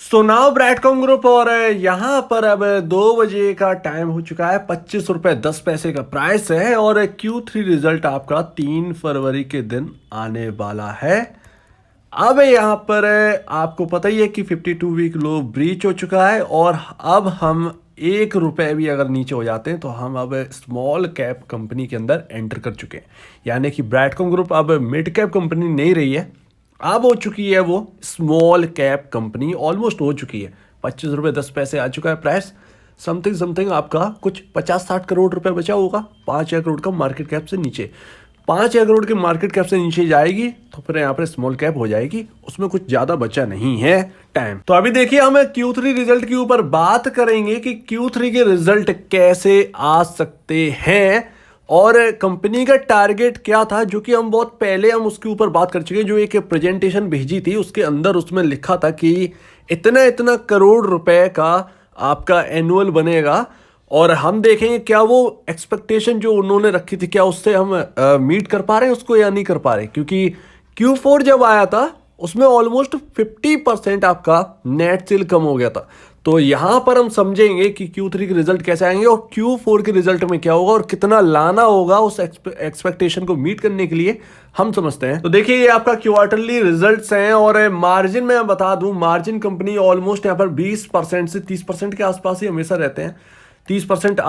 So now ब्रैडकॉम group और यहाँ पर अब 2 बजे का टाइम हो चुका है। 25 रुपये 10 पैसे का प्राइस है और Q3 रिजल्ट आपका 3 फरवरी के दिन आने वाला है। अब यहाँ पर आपको पता ही है कि 52 वीक लो ब्रीच हो चुका है और अब हम 1 रुपये भी अगर नीचे हो जाते हैं तो हम अब स्मॉल कैप कंपनी के अंदर एंटर कर चुके हैं। यानी कि ब्रैडकॉम ग्रुप अब मिड कैप कंपनी नहीं रही है, अब हो चुकी है वो स्मॉल कैप कंपनी, ऑलमोस्ट हो चुकी है। 25 रुपये 10 पैसे आ चुका है प्राइस। समथिंग समथिंग आपका कुछ 50-60 करोड़ रुपए बचा होगा 5,000 करोड़ का मार्केट कैप से नीचे। 5,000 करोड़ के मार्केट कैप से नीचे जाएगी तो फिर यहाँ पर स्मॉल कैप हो जाएगी, उसमें कुछ ज़्यादा बचा नहीं है टाइम। तो अभी देखिए हम Q3 रिजल्ट के ऊपर बात करेंगे कि Q3 के रिजल्ट कैसे आ सकते हैं और कंपनी का टारगेट क्या था, जो कि हम बहुत पहले हम उसके ऊपर बात कर चुके हैं। जो एक प्रेजेंटेशन भेजी थी उसके अंदर उसमें लिखा था कि इतना इतना करोड़ रुपए का आपका एनुअल बनेगा और हम देखेंगे क्या वो एक्सपेक्टेशन जो उन्होंने रखी थी क्या उससे हम मीट कर पा रहे हैं उसको या नहीं कर पा रहे। क्योंकि Q4 जब आया था उसमें ऑलमोस्ट 50% आपका नेट सेल कम हो गया था। तो यहां पर हम समझेंगे कि Q3 के रिजल्ट कैसे आएंगे और Q4 के रिजल्ट में क्या होगा और कितना लाना होगा उस एक्सपेक्टेशन को मीट करने के लिए, हम समझते हैं। तो देखिए ये आपका क्वार्टरली रिजल्ट्स हैं और मार्जिन में बता दूं, मार्जिन कंपनी ऑलमोस्ट यहां पर 20% से 30% के आसपास ही हमेशा रहते हैं। 30%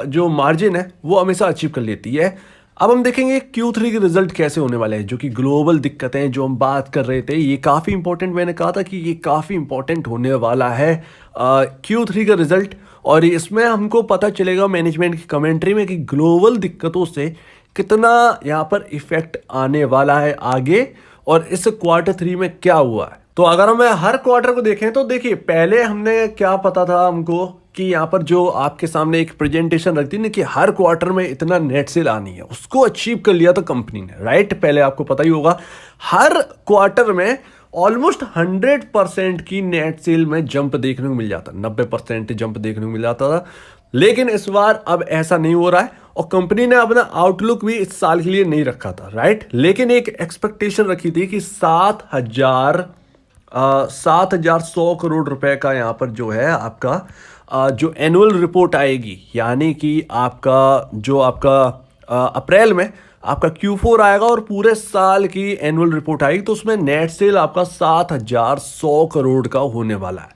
जो मार्जिन है वो हमेशा अचीव कर लेती है। अब हम देखेंगे Q3 के रिजल्ट कैसे होने वाले हैं, जो कि ग्लोबल दिक्कतें जो हम बात कर रहे थे ये काफ़ी इंपॉर्टेंट, मैंने कहा था कि ये काफ़ी इंपॉर्टेंट होने वाला है Q3 का रिजल्ट। और इसमें हमको पता चलेगा मैनेजमेंट की कमेंट्री में कि ग्लोबल दिक्कतों से कितना यहाँ पर इफेक्ट आने वाला है आगे और इस Q3 में क्या हुआ है। तो अगर हम हर क्वार्टर को देखें तो देखिए पहले हमने क्या पता था हमको कि यहाँ पर जो आपके सामने एक प्रेजेंटेशन रखती है ना कि हर क्वार्टर में इतना नेट सेल आनी है, उसको अचीव कर लिया था कंपनी ने, राइट। पहले आपको पता ही होगा हर क्वार्टर में ऑलमोस्ट 100% की नेट सेल में जंप देखने को मिल जाता, 90% जंप देखने को मिल जाता था। लेकिन इस बार अब ऐसा नहीं हो रहा है और कंपनी ने अपना आउटलुक भी इस साल के लिए नहीं रखा था, राइट। लेकिन एक एक्सपेक्टेशन रखी थी कि 7,100 करोड़ रुपए का यहाँ पर जो है आपका जो एनुअल रिपोर्ट आएगी, यानी कि आपका अप्रैल में आपका Q4 आएगा और पूरे साल की एनुअल रिपोर्ट आएगी तो उसमें नेट सेल आपका 7,100 करोड़ का होने वाला है।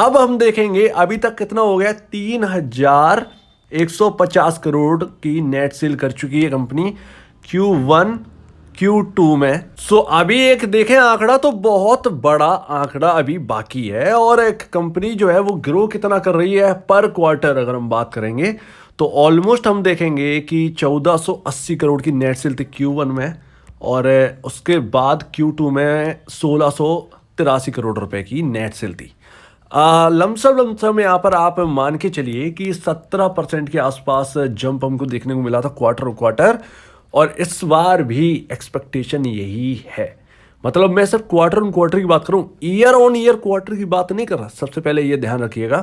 अब हम देखेंगे अभी तक कितना हो गया, 3,150 करोड़ की नेट सेल कर चुकी है कंपनी Q1 Q2 में। सो अभी एक देखें आंकड़ा तो बहुत बड़ा आंकड़ा अभी बाकी है और एक कंपनी जो है वो ग्रो कितना कर रही है पर क्वार्टर अगर हम बात करेंगे तो ऑलमोस्ट हम देखेंगे कि 1480 करोड़ की नेट सेल थी Q1 में और उसके बाद Q2 में 1683 करोड़ रुपए की नेट सेल थी। लमसम यहाँ पर आप मान के चलिए कि 17% के आसपास जंप हमको देखने को मिला था क्वार्टर और इस बार भी एक्सपेक्टेशन यही है। मतलब मैं सिर्फ क्वार्टर ऑन क्वार्टर की बात करूं, ईयर ऑन ईयर क्वार्टर की बात नहीं कर रहा। सबसे पहले ये ध्यान रखिएगा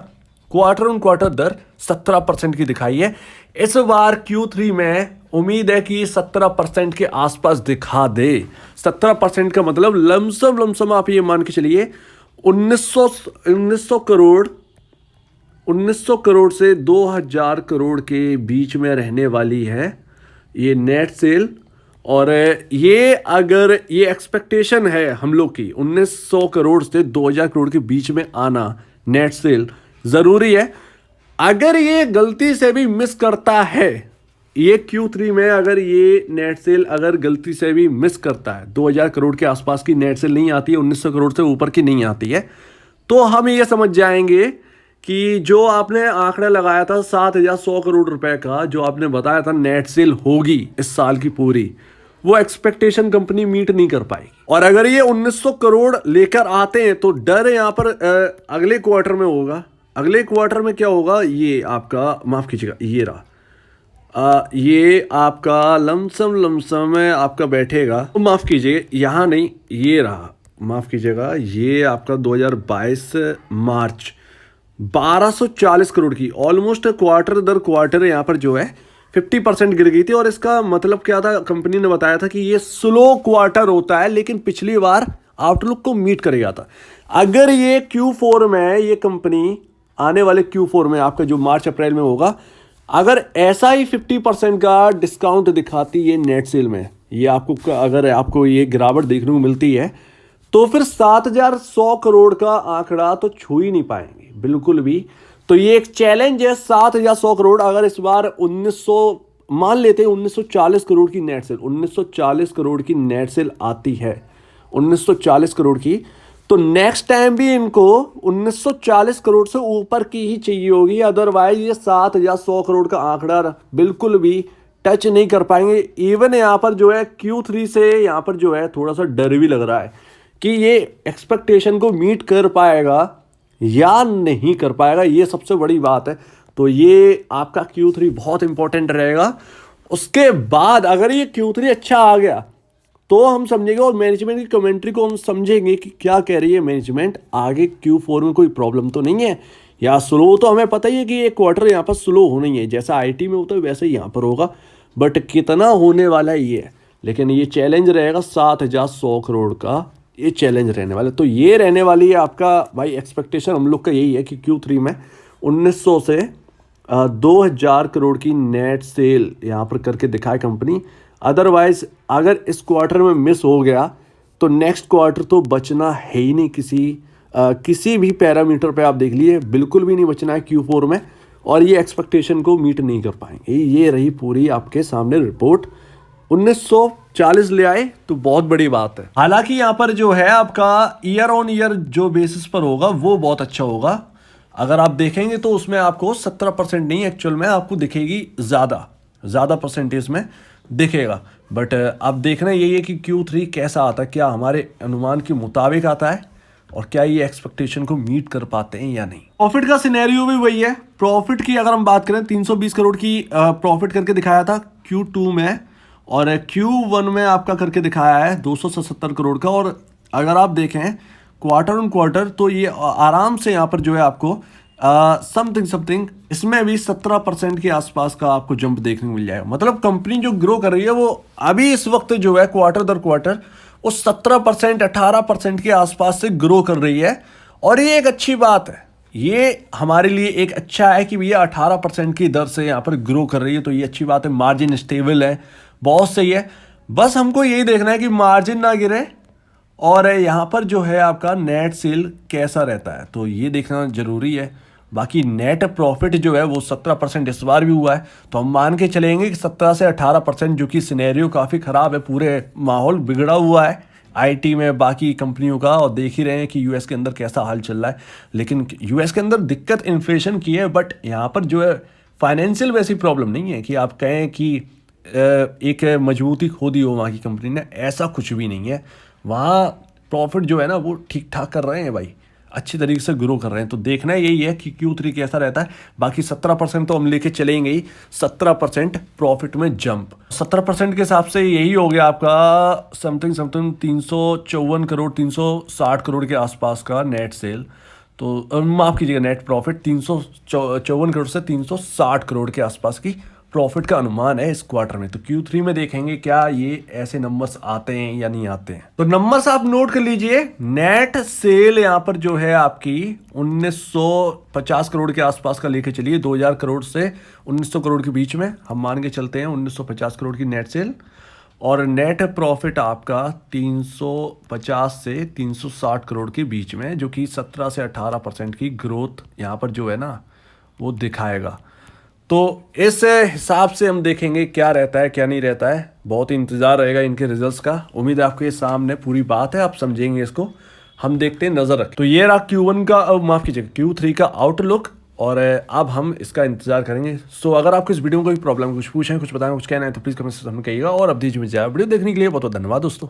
क्वार्टर ऑन क्वार्टर दर 17% की दिखाई है। इस बार Q3 में उम्मीद है कि 17% के आसपास दिखा दे। 17% का मतलब लमसम आप ये मान के चलिए 1900 करोड़ से 2,000 करोड़ के बीच में रहने वाली है ये नेट सेल। और ये अगर ये एक्सपेक्टेशन है हम लोग की 1900 करोड़ से 2000 करोड़ के बीच में आना नेट सेल ज़रूरी है। अगर ये गलती से भी मिस करता है ये Q3 में, अगर ये नेट सेल अगर गलती से भी मिस करता है 2000 करोड़ के आसपास की नेट सेल नहीं आती है, 1900 करोड़ से ऊपर की नहीं आती है, तो हम ये समझ जाएंगे कि जो आपने आंकड़ा लगाया था 7,100 करोड़ रुपए का, जो आपने बताया था नेट सेल होगी इस साल की पूरी, वो एक्सपेक्टेशन कंपनी मीट नहीं कर पाएगी। और अगर ये 1900 करोड़ लेकर आते हैं तो डर यहाँ पर अगले क्वार्टर में होगा। अगले क्वार्टर में क्या होगा, ये आपका माफ कीजिएगा ये रहा ये आपका लमसम आपका बैठेगा, तो माफ कीजिए यहाँ नहीं ये रहा, माफ कीजिएगा ये आपका 2022 मार्च 1240 करोड़ की ऑलमोस्ट क्वार्टर दर क्वार्टर यहाँ पर जो है 50% गिर गई थी। और इसका मतलब क्या था, कंपनी ने बताया था कि ये स्लो क्वार्टर होता है लेकिन पिछली बार आउटलुक को मीट करेगा था। अगर ये Q4 में ये कंपनी आने वाले Q4 में आपका जो मार्च अप्रैल में होगा, अगर ऐसा ही 50% का डिस्काउंट दिखाती है नेट सेल में, ये आपको अगर आपको ये गिरावट देखने को मिलती है, तो फिर 7,100 करोड़ का आंकड़ा तो छू ही नहीं पाएंगे बिल्कुल भी। तो ये एक चैलेंज है, 7,100 करोड़। अगर इस बार 1900 मान लेते हैं 1940 करोड़ की नेट सेल, 1940 करोड़ की नेट सेल आती है, 1940 करोड़ की, तो नेक्स्ट टाइम भी इनको 1940 करोड़ से ऊपर की ही चाहिए होगी। अदरवाइज ये 7,100 करोड़ का आंकड़ा बिल्कुल भी टच नहीं कर पाएंगे। इवन यहाँ पर जो है Q3 से यहाँ पर जो है थोड़ा सा डर भी लग रहा है कि ये एक्सपेक्टेशन को मीट कर पाएगा या नहीं कर पाएगा, ये सबसे बड़ी बात है। तो ये आपका Q3 बहुत इंपॉर्टेंट रहेगा। उसके बाद अगर ये Q3 अच्छा आ गया तो हम समझेंगे, और मैनेजमेंट की कमेंट्री को हम समझेंगे कि क्या कह रही है मैनेजमेंट, आगे Q4 में कोई प्रॉब्लम तो नहीं है। या स्लो तो हमें पता ही है कि ये क्वार्टर यहाँ पर स्लो होना ही है, जैसा आईटी में होता है वैसे ही यहाँ पर होगा, बट कितना होने वाला है ये है। लेकिन ये चैलेंज रहेगा 7,100 करोड़ का, ये चैलेंज रहने वाला। तो ये रहने वाली है आपका भाई एक्सपेक्टेशन हम लोग का यही है कि Q3 में 1900 से 2,000 करोड़ की नेट सेल यहाँ पर करके दिखाए कंपनी। अदरवाइज अगर इस क्वार्टर में मिस हो गया तो नेक्स्ट क्वार्टर तो बचना है ही नहीं, किसी भी पैरामीटर पे आप देख लिए बिल्कुल भी नहीं बचना है Q4 में, और ये एक्सपेक्टेशन को मीट नहीं कर पाएंगे। ये रही पूरी आपके सामने रिपोर्ट। 1940 ले आए तो बहुत बड़ी बात है। हालांकि यहाँ पर जो है आपका ईयर ऑन ईयर जो बेसिस पर होगा वो बहुत अच्छा होगा। अगर आप देखेंगे तो उसमें आपको 17% नहीं, एक्चुअल में आपको दिखेगी ज़्यादा परसेंटेज में दिखेगा। बट अब देखना यही है कि Q3 कैसा आता है, क्या हमारे अनुमान के मुताबिक आता है और क्या ये एक्सपेक्टेशन को मीट कर पाते हैं या नहीं। प्रॉफिट का सिनेरियो भी वही है। प्रॉफिट की अगर हम बात करें 320 करोड़ की प्रॉफिट करके दिखाया था Q2 में, और Q1 में आपका करके दिखाया है 277 करोड़ का। और अगर आप देखें क्वार्टर ऑन क्वार्टर तो ये आराम से यहाँ पर जो है आपको समथिंग इसमें भी 17% के आसपास का आपको जंप देखने को मिल जाएगा। मतलब कंपनी जो ग्रो कर रही है वो अभी इस वक्त जो है क्वार्टर दर क्वार्टर वो 17% 18% के आसपास से ग्रो कर रही है। और ये एक अच्छी बात है, ये हमारे लिए एक अच्छा है कि भैया 18% की दर से यहाँ पर ग्रो कर रही है, तो ये अच्छी बात है। मार्जिन स्टेबल है, बहुत सही है। बस हमको यही देखना है कि मार्जिन ना गिरे और यहाँ पर जो है आपका नेट सेल कैसा रहता है, तो ये देखना जरूरी है। बाकी नेट प्रॉफिट जो है वो 17% इस बार भी हुआ है, तो हम मान के चलेंगे कि 17 से 18%, जो कि सिनेरियो काफ़ी ख़राब है, पूरे माहौल बिगड़ा हुआ है आईटी में बाकी कंपनियों का। और देख ही रहे हैं कि यूएस के अंदर कैसा हाल चल रहा है। लेकिन यूएस के अंदर दिक्कत इन्फ्लेशन की है, बट यहाँ पर जो है फाइनेंशियल वैसी प्रॉब्लम नहीं है कि आप कहें कि एक मजबूती खो दी हो वहाँ की कंपनी ने, ऐसा कुछ भी नहीं है। वहाँ प्रॉफिट जो है ना वो ठीक ठाक कर रहे हैं भाई, अच्छी तरीके से ग्रो कर रहे हैं। तो देखना यही है कि Q3 कैसा रहता है। बाकी 17% तो हम लेके चलेंगे ही, 17% प्रॉफिट में जंप। 17% के हिसाब से यही हो गया आपका समथिंग 354 करोड़ 360 करोड़ के आसपास का नेट सेल। तो माफ़ कीजिएगा, नेट प्रॉफिट 354 करोड़ से 360 करोड़ के आसपास की प्रॉफिट का अनुमान है इस क्वार्टर में। तो Q3 में देखेंगे क्या ये ऐसे नंबर्स आते हैं या नहीं आते हैं। तो नंबर्स आप नोट कर लीजिए। नेट सेल यहाँ पर जो है आपकी 1950 करोड़ के आसपास का लेके चलिए, 2000 करोड़ से 1900 करोड़ के बीच में हम मान के चलते हैं 1950 करोड़ की नेट सेल। और नेट प्रॉफिट आपका 350 से 360 करोड़ के बीच में, जो कि 17 से 18% की ग्रोथ यहाँ पर जो है ना वो दिखाएगा। तो इस हिसाब से हम देखेंगे क्या रहता है क्या नहीं रहता है। बहुत ही इंतज़ार रहेगा इनके रिजल्ट्स का। उम्मीद है आपके सामने पूरी बात है, आप समझेंगे इसको। हम देखते हैं, नज़र रख। तो ये रहा Q1 का, माफ़ कीजिएगा Q3 का आउटलुक, और अब हम इसका इंतजार करेंगे। सो अगर आपको इस वीडियो में कोई प्रॉब्लम, कुछ पूछें, कुछ बताएं, कुछ कहना है तो प्लीज़ कमेंट सेक्शन में कहिएगा। और अब दीजिए मुझे वीडियो देखने के लिए बहुत बहुत धन्यवाद दोस्तों।